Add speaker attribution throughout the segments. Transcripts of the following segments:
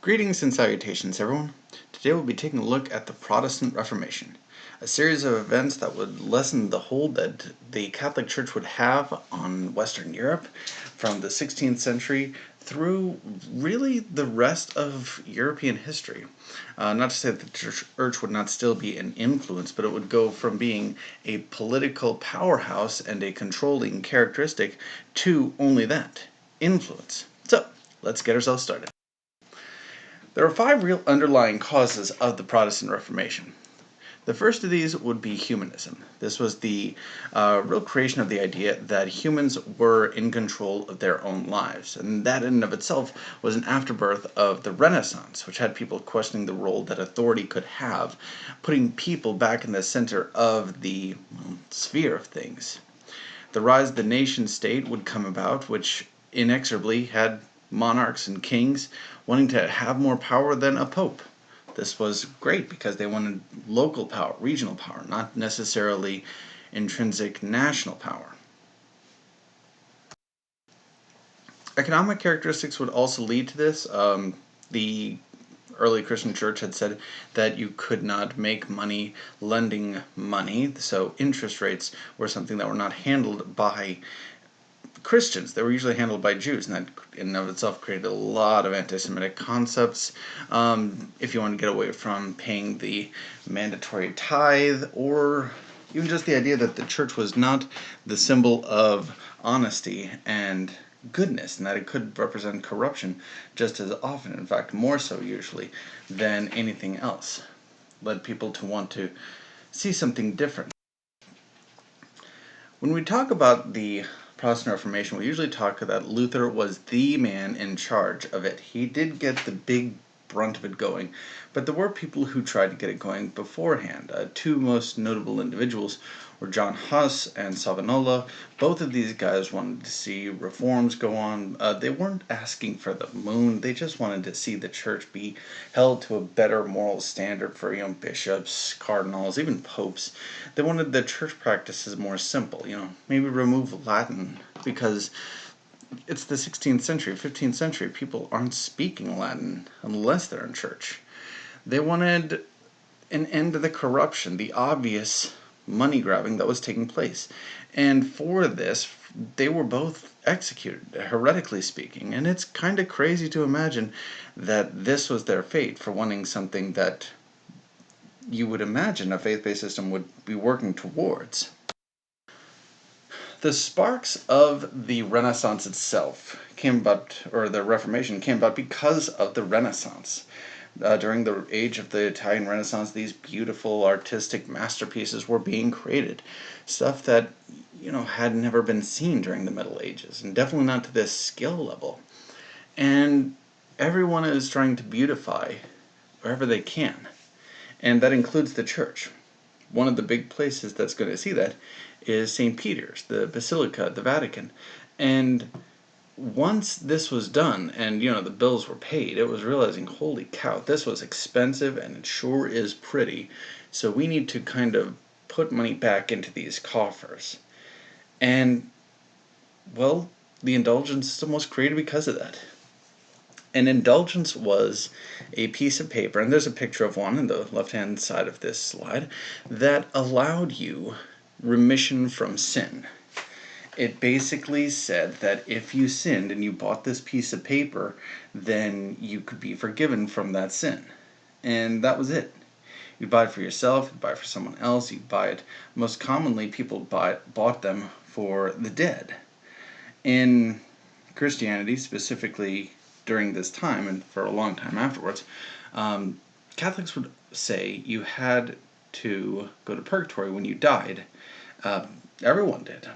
Speaker 1: Greetings and salutations, everyone. Today we'll be taking a look at the Protestant Reformation, a series of events that would lessen the hold that the Catholic Church would have on Western Europe from the 16th century through really the rest of European history. Not to say that the Church would not still be an influence, but it would go from being a political powerhouse and a controlling characteristic to only that, influence. So, let's get ourselves started. There are 5 real underlying causes of the Protestant Reformation. The first of these would be humanism. This was the real creation of the idea that humans were in control of their own lives, and that in and of itself was an afterbirth of the Renaissance, which had people questioning the role that authority could have, putting people back in the center of the sphere of things. The rise of the nation-state would come about, which inexorably had monarchs and kings wanting to have more power than a pope. This was great because they wanted local power, regional power, not necessarily intrinsic national power. Economic characteristics would also lead to this. The early Christian church had said that you could not make money lending money, so interest rates were something that were not handled by Christians. They were usually handled by Jews, and that in and of itself created a lot of anti-Semitic concepts. If you want to get away from paying the mandatory tithe, or even just the idea that the church was not the symbol of honesty and goodness, and that it could represent corruption just as often, in fact more so usually, than anything else, led people to want to see something different. When we talk about the Protestant Reformation, we usually talk that Luther was the man in charge of it. He did get the big brunt of it going, but there were people who tried to get it going beforehand. 2 most notable individuals were John Huss and Savonarola. Both of these guys wanted to see reforms go on. They weren't asking for the moon. They just wanted to see the church be held to a better moral standard for, bishops, cardinals, even popes. They wanted the church practices more simple, maybe remove Latin, because it's the 16th century, 15th century. People aren't speaking Latin unless they're in church. They wanted an end to the corruption, the obvious money grabbing that was taking place. And for this, they were both executed, heretically speaking. And it's kind of crazy to imagine that this was their fate for wanting something that you would imagine a faith-based system would be working towards. The sparks of the Renaissance itself came about, or the Reformation came about because of the Renaissance. During the age of the Italian Renaissance, these beautiful artistic masterpieces were being created. Stuff that, had never been seen during the Middle Ages, and definitely not to this skill level. And everyone is trying to beautify wherever they can. And that includes the church. One of the big places that's going to see that is St. Peter's, the Basilica, the Vatican. And once this was done, and the bills were paid, it was realizing, holy cow, this was expensive and it sure is pretty. So we need to kind of put money back into these coffers. And, well, the indulgence system was created because of that. An indulgence was a piece of paper, and there's a picture of one on the left-hand side of this slide, that allowed you remission from sin. It basically said that if you sinned and you bought this piece of paper, then you could be forgiven from that sin. And that was it. You'd buy it for yourself, you'd buy it for someone else, you'd buy it. Most commonly, people bought them for the dead. In Christianity, specifically during this time, and for a long time afterwards, Catholics would say you had to go to purgatory when you died. Everyone did.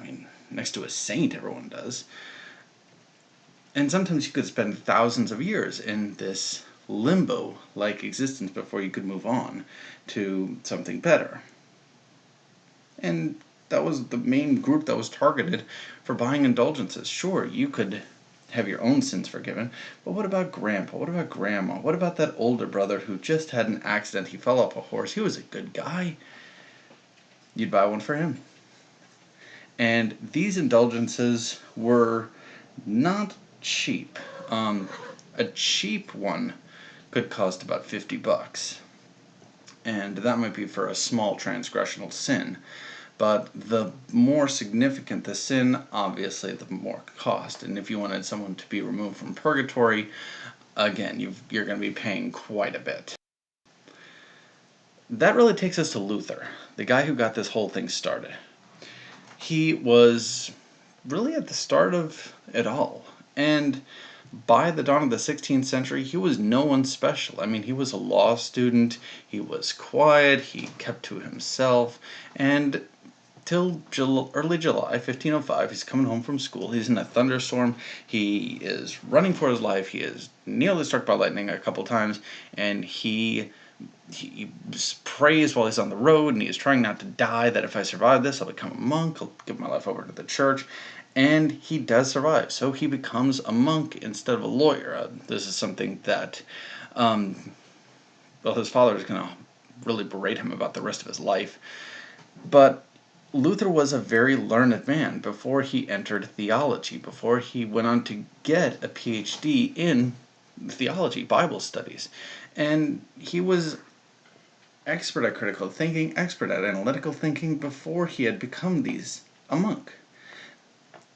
Speaker 1: Next to a saint, everyone does. And sometimes you could spend thousands of years in this limbo-like existence before you could move on to something better. And that was the main group that was targeted for buying indulgences. Sure, you could have your own sins forgiven, but what about grandpa? What about grandma? What about that older brother who just had an accident? He fell off a horse. He was a good guy. You'd buy one for him. And these indulgences were not cheap. A cheap one could cost about $50. And that might be for a small transgressional sin. But the more significant the sin, obviously, the more cost. And if you wanted someone to be removed from purgatory, again, you're going to be paying quite a bit. That really takes us to Luther, the guy who got this whole thing started. He was really at the start of it all. And by the dawn of the 16th century, he was no one special. I mean, he was a law student, he was quiet, he kept to himself, and till early July 1505, he's coming home from school, he's in a thunderstorm, he is running for his life, he is nearly struck by lightning a couple times, and he prays while he's on the road, and he is trying not to die, that if I survive this, I'll become a monk, I'll give my life over to the church. And he does survive, so he becomes a monk instead of a lawyer. This is something that, his father is going to really berate him about the rest of his life. But Luther was a very learned man before he entered theology, before he went on to get a PhD in theology, Bible studies. And he was expert at critical thinking, expert at analytical thinking before he had become a monk.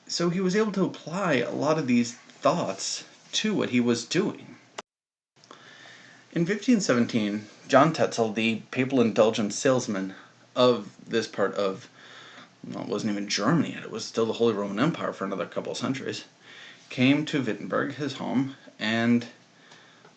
Speaker 1: So he was able to apply a lot of these thoughts to what he was doing. In 1517, John Tetzel, the papal indulgence salesman of this part of, well, it wasn't even Germany yet, it was still the Holy Roman Empire for another couple of centuries, came to Wittenberg, his home, and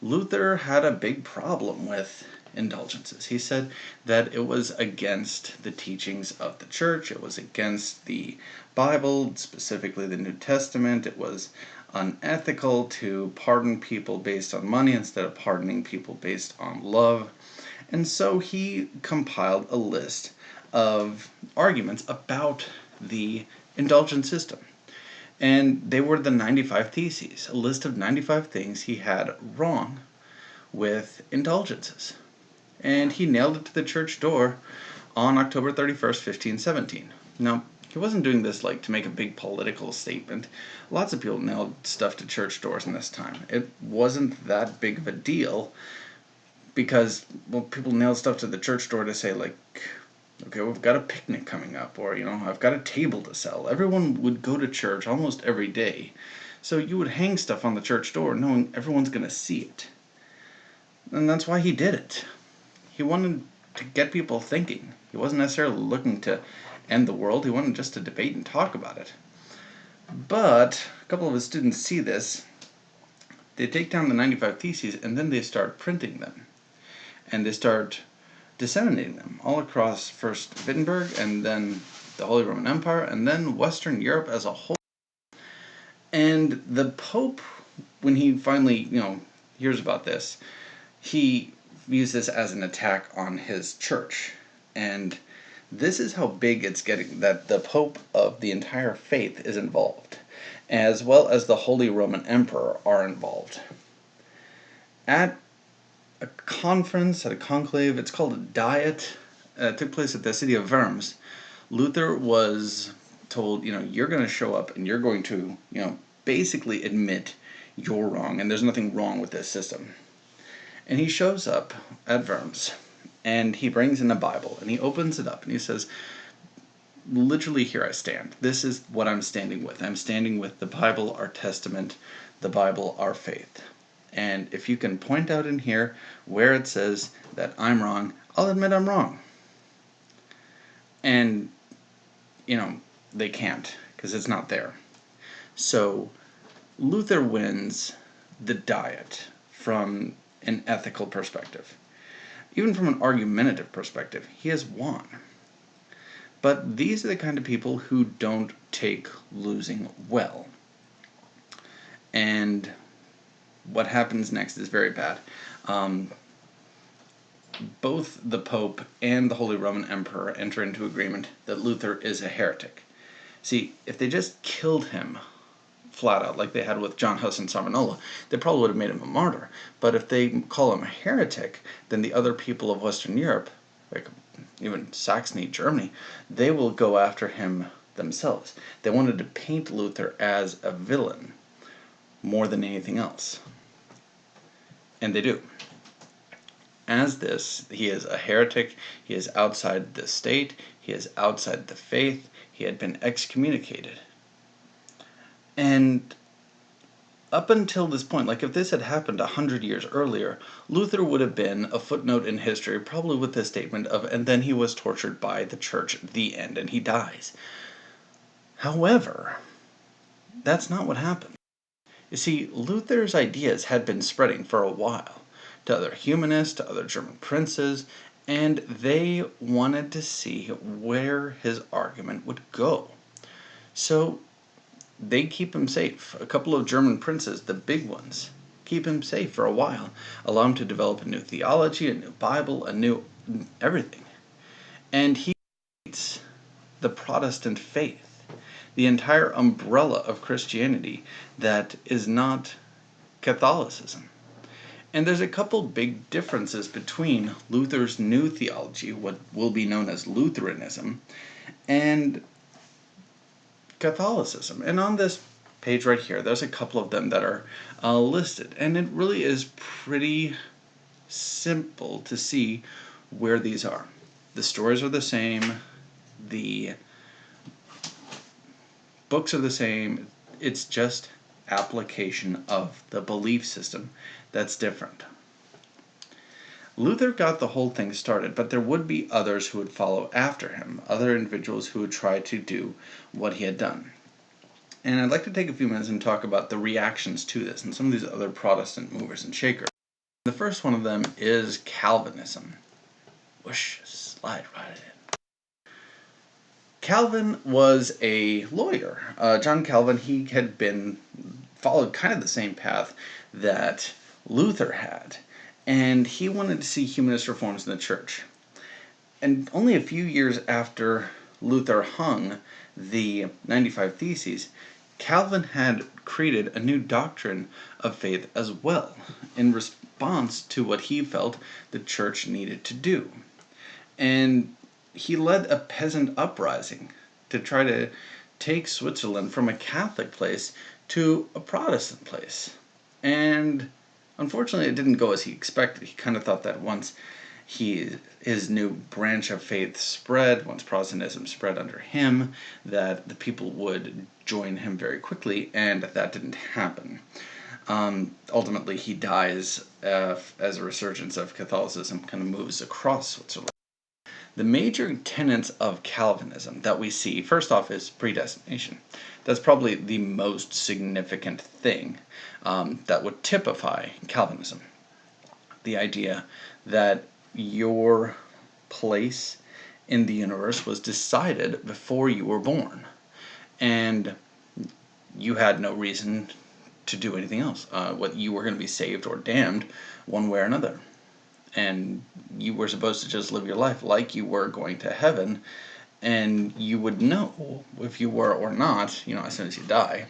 Speaker 1: Luther had a big problem with indulgences. He said that it was against the teachings of the church, it was against the Bible, specifically the New Testament. It was unethical to pardon people based on money instead of pardoning people based on love. And so he compiled a list of arguments about the indulgence system. And they were the 95 Theses, a list of 95 things he had wrong with indulgences. And he nailed it to the church door on October 31st, 1517. Now, he wasn't doing this to make a big political statement. Lots of people nailed stuff to church doors in this time. It wasn't that big of a deal because, people nailed stuff to the church door to say, okay, we've got a picnic coming up, or, I've got a table to sell. Everyone would go to church almost every day. So you would hang stuff on the church door knowing everyone's going to see it. And that's why he did it. He wanted to get people thinking. He wasn't necessarily looking to end the world. He wanted just to debate and talk about it. But a couple of his students see this. They take down the 95 Theses, and then they start printing them. And they start disseminating them all across first Wittenberg, and then the Holy Roman Empire, and then Western Europe as a whole. And the Pope, when he finally, hears about this, he views this as an attack on his church. And this is how big it's getting, that the Pope of the entire faith is involved, as well as the Holy Roman Emperor are involved. At a conference, at a conclave, it's called a diet, it took place at the city of Worms. Luther was told, you're going to show up and you're going to, basically admit you're wrong and there's nothing wrong with this system. And he shows up at Worms, and he brings in a Bible, and he opens it up, and he says, literally, here I stand. This is what I'm standing with. I'm standing with the Bible, our testament, the Bible, our faith. And if you can point out in here where it says that I'm wrong, I'll admit I'm wrong. And, they can't, because it's not there. So Luther wins the Diet from an ethical perspective. Even from an argumentative perspective, he has won. But these are the kind of people who don't take losing well. And what happens next is very bad. Both the Pope and the Holy Roman Emperor enter into agreement that Luther is a heretic. See, if they just killed him flat out, like they had with John Huss and Savonarola, they probably would have made him a martyr. But if they call him a heretic, then the other people of Western Europe, like even Saxony, Germany, they will go after him themselves. They wanted to paint Luther as a villain more than anything else. And they do. As this, he is a heretic, he is outside the state, he is outside the faith, he had been excommunicated. And up until this point, like if this had happened 100 years earlier, Luther would have been a footnote in history, probably with the statement of, and then he was tortured by the church, the end, and he dies. However, that's not what happened. You see, Luther's ideas had been spreading for a while to other humanists, to other German princes, and they wanted to see where his argument would go. So they keep him safe. A couple of German princes, the big ones, keep him safe for a while, allow him to develop a new theology, a new Bible, a new everything. And he hates the Protestant faith, the entire umbrella of Christianity that is not Catholicism. And there's a couple big differences between Luther's new theology, what will be known as Lutheranism, and Catholicism. And on this page right here, there's a couple of them that are listed. And it really is pretty simple to see where these are. The stories are the same. The books are the same. It's just application of the belief system that's different. Luther got the whole thing started, but there would be others who would follow after him, other individuals who would try to do what he had done. And I'd like to take a few minutes and talk about the reactions to this and some of these other Protestant movers and shakers. The first one of them is Calvinism. Whoosh, slide right in. Calvin was a lawyer. John Calvin, he had been followed kind of the same path that Luther had, and he wanted to see humanist reforms in the church. And only a few years after Luther hung the 95 Theses, Calvin had created a new doctrine of faith as well, in response to what he felt the church needed to do. And he led a peasant uprising to try to take Switzerland from a Catholic place to a Protestant place. And unfortunately, it didn't go as he expected. He kind of thought that once his new branch of faith spread, once Protestantism spread under him, that the people would join him very quickly, and that didn't happen. Ultimately, he dies as a resurgence of Catholicism kind of moves across Switzerland. The major tenets of Calvinism that we see, first off, is predestination. That's probably the most significant thing that would typify Calvinism. The idea that your place in the universe was decided before you were born, and you had no reason to do anything else. Whether you were going to be saved or damned one way or another. And you were supposed to just live your life like you were going to heaven, and you would know if you were or not, as soon as you die.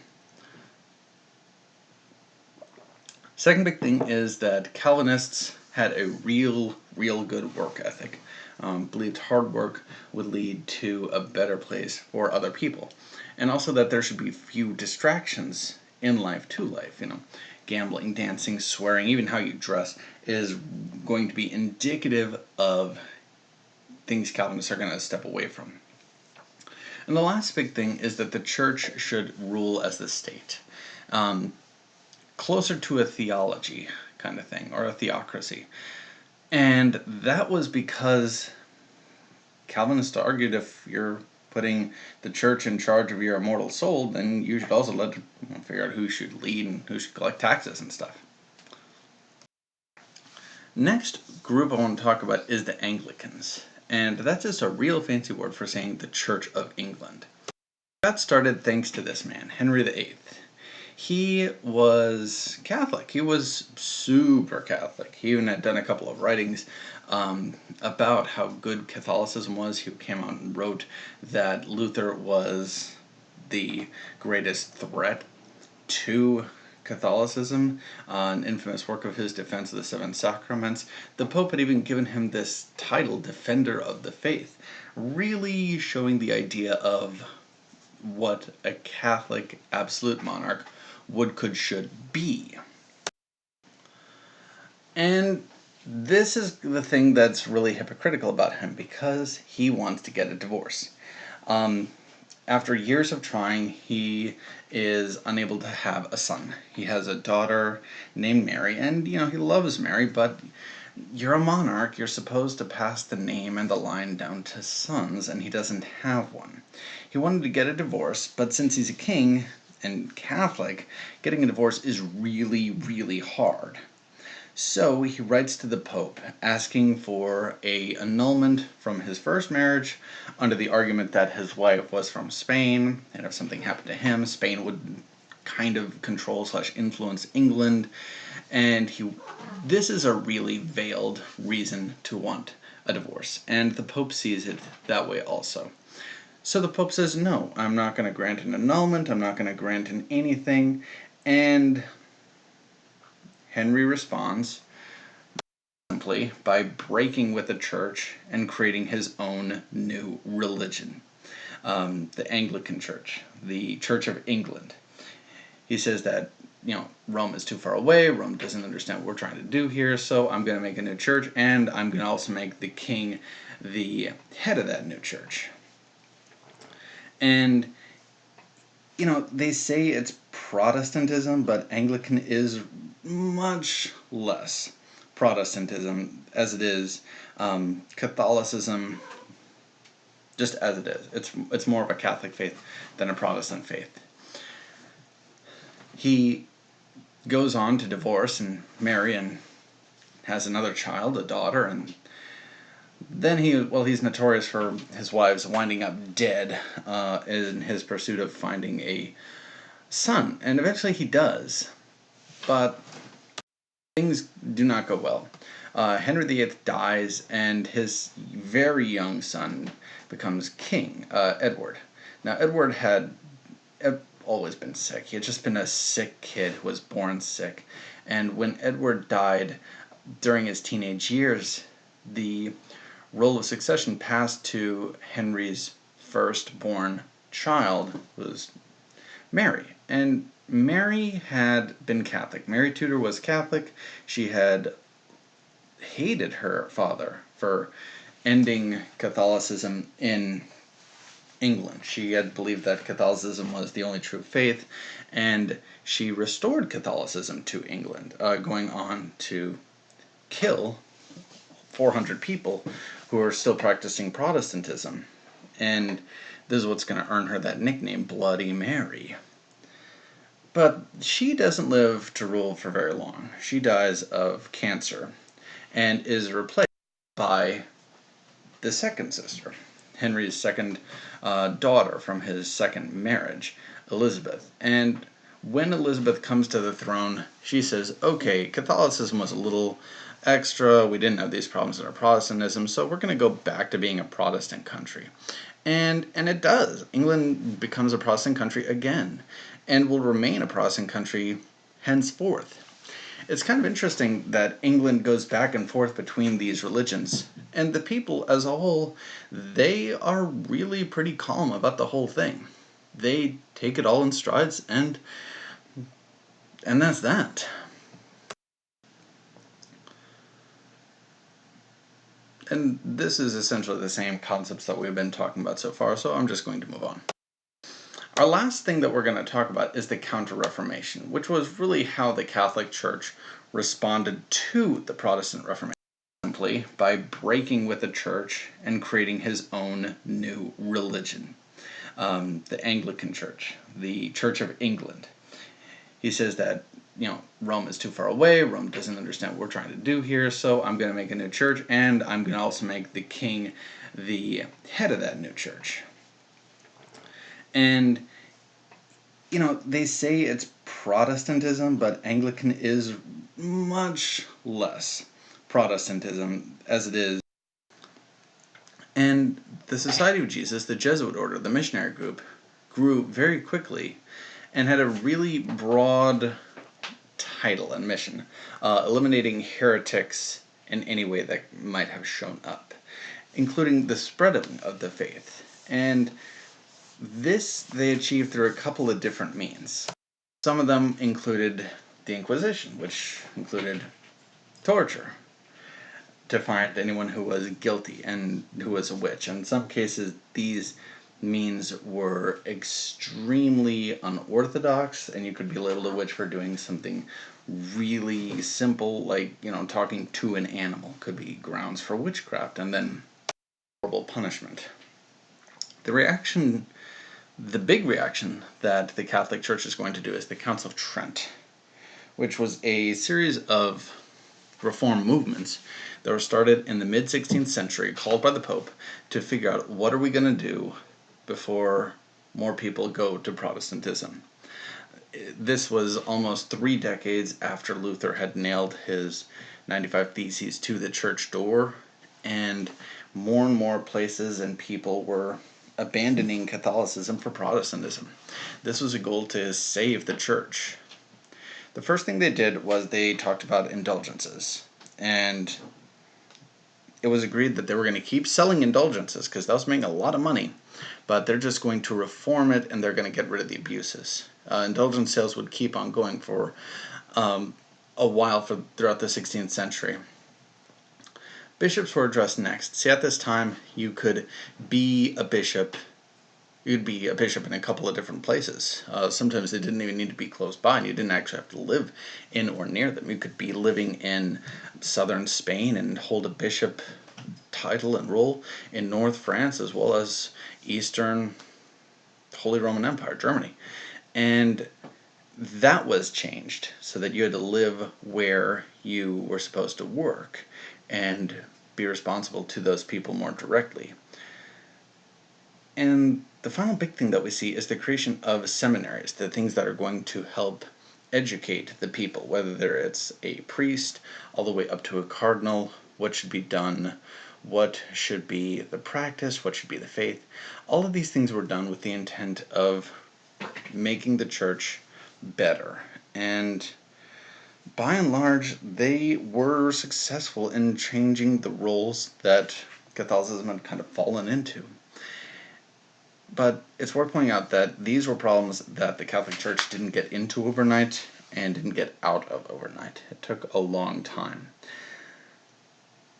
Speaker 1: Second big thing is that Calvinists had a real good work ethic. Believed hard work would lead to a better place for other people. And also that there should be few distractions in life to life, Gambling, dancing, swearing, even how you dress is going to be indicative of things Calvinists are going to step away from. And the last big thing is that the church should rule as the state. Closer to a theology kind of thing, or a theocracy. And that was because Calvinists argued if you're putting the church in charge of your immortal soul, then you should also let them figure out who should lead and who should collect taxes and stuff. Next group I want to talk about is the Anglicans. And that's just a real fancy word for saying the Church of England. That started thanks to this man, Henry VIII. He was Catholic. He was super Catholic. He even had done a couple of writings about how good Catholicism was. He came out and wrote that Luther was the greatest threat to Catholicism, an infamous work of his, Defense of the Seven Sacraments. The Pope had even given him this title, Defender of the Faith, really showing the idea of what a Catholic absolute monarch would, could, should be. And this is the thing that's really hypocritical about him, because he wants to get a divorce. Um, After years of trying, he is unable to have a son. He has a daughter named Mary, and he loves Mary, but you're a monarch, you're supposed to pass the name and the line down to sons, and he doesn't have one. He wanted to get a divorce, but since he's a king and Catholic, getting a divorce is really, really hard. So he writes to the Pope asking for a annulment from his first marriage, under the argument that his wife was from Spain, and if something happened to him, Spain would kind of control / influence England, and this is a really veiled reason to want a divorce, and the Pope sees it that way also. So the Pope says, no, I'm not going to grant an annulment, I'm not going to grant an anything, and Henry responds simply by breaking with the church and creating his own new religion, the Anglican Church, the Church of England. He says that, Rome is too far away, Rome doesn't understand what we're trying to do here, so I'm going to make a new church, and I'm going to also make the king the head of that new church. And, they say it's Protestantism, but Anglican is much less Protestantism as it is Catholicism, just as it is. It's more of a Catholic faith than a Protestant faith. He goes on to divorce and marry and has another child, a daughter, and then he's notorious for his wives winding up dead in his pursuit of finding a son, and eventually he does, but things do not go well. Henry VIII dies, and his very young son becomes king, Edward. Now, Edward had always been sick. He had just been a sick kid who was born sick, and when Edward died during his teenage years, the role of succession passed to Henry's firstborn child, who was Mary. And Mary had been Catholic. Mary Tudor was Catholic. She had hated her father for ending Catholicism in England. She had believed that Catholicism was the only true faith, and she restored Catholicism to England, going on to kill 400 people who are still practicing Protestantism. And this is what's going to earn her that nickname, Bloody Mary. But she doesn't live to rule for very long. She dies of cancer and is replaced by the second sister, Henry's second daughter from his second marriage, Elizabeth. And when Elizabeth comes to the throne, she says, okay, Catholicism was a little extra, we didn't have these problems in our Protestantism, so we're going to go back to being a Protestant country. And it does. England becomes a Protestant country again, and will remain a Protestant country henceforth. It's kind of interesting that England goes back and forth between these religions, and the people as a whole, they are really pretty calm about the whole thing. They take it all in strides, and that's that. And this is essentially the same concepts that we've been talking about so far, so I'm just going to move on. Our last thing that we're going to talk about is the Counter-Reformation, which was really how the Catholic Church responded to the Protestant Reformation, simply by breaking with the church and creating his own new religion, the Anglican Church, the Church of England. He says that, Rome is too far away, Rome doesn't understand what we're trying to do here, so I'm going to make a new church, and I'm going to also make the king the head of that new church. And, they say it's Protestantism, but Anglican is much less Protestantism as it is. And the Society of Jesus, the Jesuit order, the missionary group, grew very quickly and had a really broad title and mission, eliminating heretics in any way that might have shown up, including the spreading of the faith. And this they achieved through a couple of different means. Some of them included the Inquisition, which included torture to find anyone who was guilty and who was a witch. And in some cases, these means were extremely unorthodox, and you could be labeled a witch for doing something really simple, like, talking to an animal could be grounds for witchcraft, and then horrible punishment. The big reaction that the Catholic Church is going to do is the Council of Trent, which was a series of reform movements that were started in the mid-16th century, called by the Pope, to figure out what are we going to do before more people go to Protestantism. This was almost 3 decades after Luther had nailed his 95 Theses to the church door, and more places and people were abandoning Catholicism for Protestantism. This was a goal to save the church. The first thing they did was they talked about indulgences, and it was agreed that they were going to keep selling indulgences because that was making a lot of money, but they're just going to reform it and they're going to get rid of the abuses. Indulgence sales would keep on going for a while throughout the 16th century. Bishops were addressed next. See, at this time, you could be a bishop. You'd be a bishop in a couple of different places. Sometimes they didn't even need to be close by, and you didn't actually have to live in or near them. You could be living in southern Spain and hold a bishop title and role in North France, as well as Eastern Holy Roman Empire, Germany. And that was changed so that you had to live where you were supposed to work and be responsible to those people more directly. And the final big thing that we see is the creation of seminaries, the things that are going to help educate the people, whether it's a priest all the way up to a cardinal, what should be done, what should be the practice, what should be the faith. All of these things were done with the intent of making the church better. And by and large, they were successful in changing the roles that Catholicism had kind of fallen into. But it's worth pointing out that these were problems that the Catholic Church didn't get into overnight and didn't get out of overnight. It took a long time.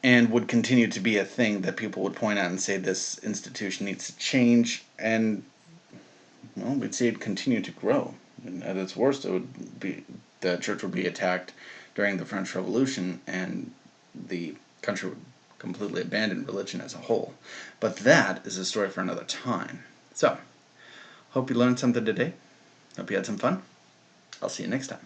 Speaker 1: And would continue to be a thing that people would point out and say this institution needs to change, and well, we'd see it continue to grow. And at its worst, the church would be attacked during the French Revolution, and the country would completely abandon religion as a whole. But that is a story for another time. So, hope you learned something today. Hope you had some fun. I'll see you next time.